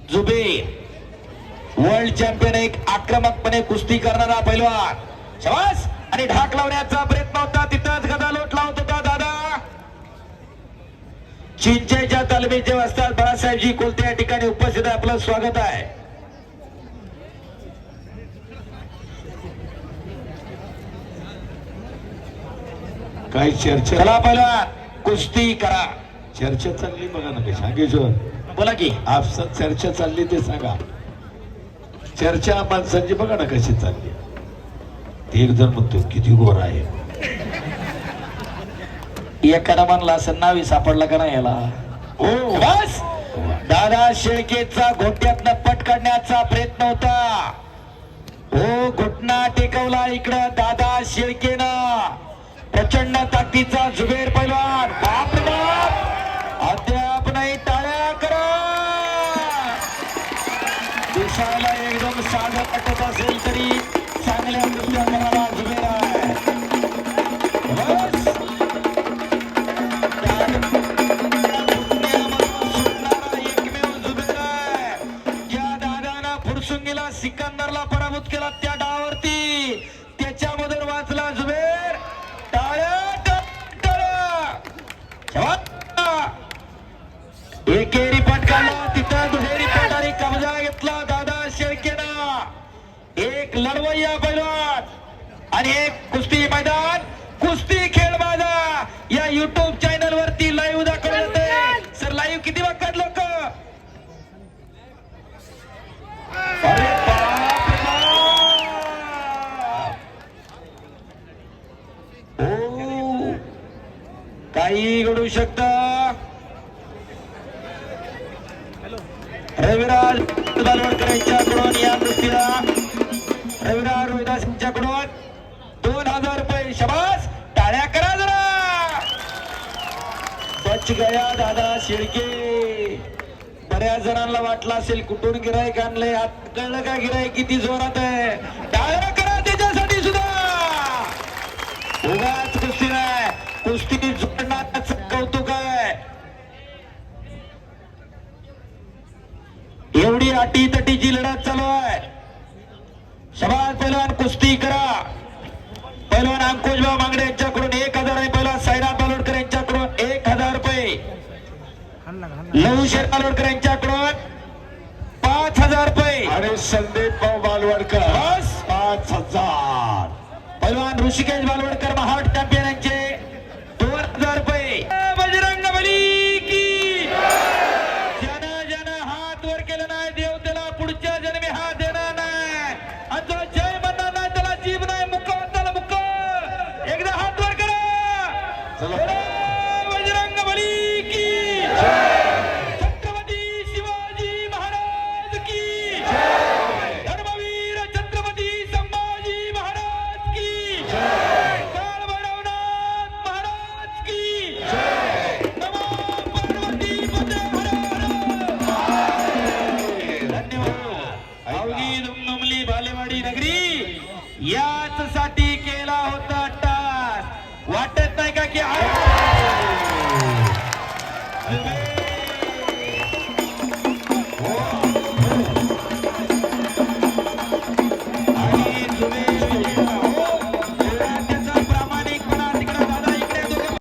Zubair world champion, एक आक्रमकपणे कुस्ती करणारा पैलवान. शाबास. आणि ढाक लावण्याचा प्रयत्न होता, तिथंच गदा लोट लावत होता दादा. चिंचेच्या तालमीचे वस्ताद बाळासाहेबजी कोलते या ठिकाणी उपस्थित आहे. आपलं स्वागत आहे. काही चर्चा. चला पैलवान कुस्ती करा. चर्चा चालली बघा ना कशी. सांगेश्वर बोला की. आपसात चर्चा चालली ते सांगा. चर्चा माणसांची बघा ना कशी चालली. एक जण म्हणतो किती गोर आहे. एखादा म्हणला असं नावी सापडला का नाही याला. हो बस. दादा शेळकेचा घोट्यातनं पट काढण्याचा प्रयत्न होता. हो घुटना टेकवला इकडं दादा शेळकेनं. प्रचंड ताकदीचा जुबेर पैलवान. बाप रे बाप. अद्याप नाही. टाळ्या करा. दिसायला एकदम साधं वाटत असेल तरी चांगल्या कुस्त्या करणारा जुबेर आहे. बस. सिकंदरला पराभूत केला त्या डावावरती. त्याच्यामधून वाचला जुबेर. एकेरी पटकाला तिथं दुहेरी पटारी कब्जा घेतला दादा शेळकेनं. एक लढवय्या पैलवान आणि एक कुस्ती मैदान. कुस्ती खेळ माझा या युट्यूब चॅनल वरती लाईव्ह दाखवले जाते. सर लाईव्ह किती बघतात लोक. अरे बाप रे बाप. काही घडू शकत. रविराज बालवडकर यांच्याकडून या कुस्तीला रविराज रोहिदास यांच्याकडून 2000 रुपये. शबास. टाळ्या करा जरा. बच गया दादा शेळके. बऱ्याच जणांना वाटलं असेल कुठून गिराईक आणलंय. आत कळलं का गिराईक किती जोरात आहे. टाळ्या करा त्याच्यासाठी सुद्धा. उगाच कुस्ती नाही, कुस्ती जोडण्याचं कौतुक आहे. एवढी अटी तटीची लढत चालू आहे. शबास पैलवान कुस्ती करा. पैलवान अंकुशभाऊ मांगडे यांच्याकडून 1000 आणि पैलवान साईनाथ बालोडकर यांच्याकडून 1000 रुपये. लहू बालोडकर यांच्याकडून 5000 रुपये. आणि संदीप भाऊ बालवडकर 5000. पैलवान ऋषिकेश बालवडकर महाराष्ट्र चॅम्पियन यांचे 2000 रुपये. बजरंग बली की. ज्यानं हात वर केला नाही देव त्याला पुढच्या जन्मी हात देणार नाही. आणि जो जय म्हणणार नाही त्याला जीव नाही. मुक्क त्याला मुक्क. एकदा हात वर करा. बजरंग बली की. छत्रपती शिवाजी महाराज की. धर्मवीर छत्रपती संभाजी महाराज की. काळभैरवनाथ महाराज की. नमो पार्वती पते हर हर. धन्यवाद. अवघी दुमदुमली बालेवाडी नगरी याच साठी केला होता टास. वाटत नाही का की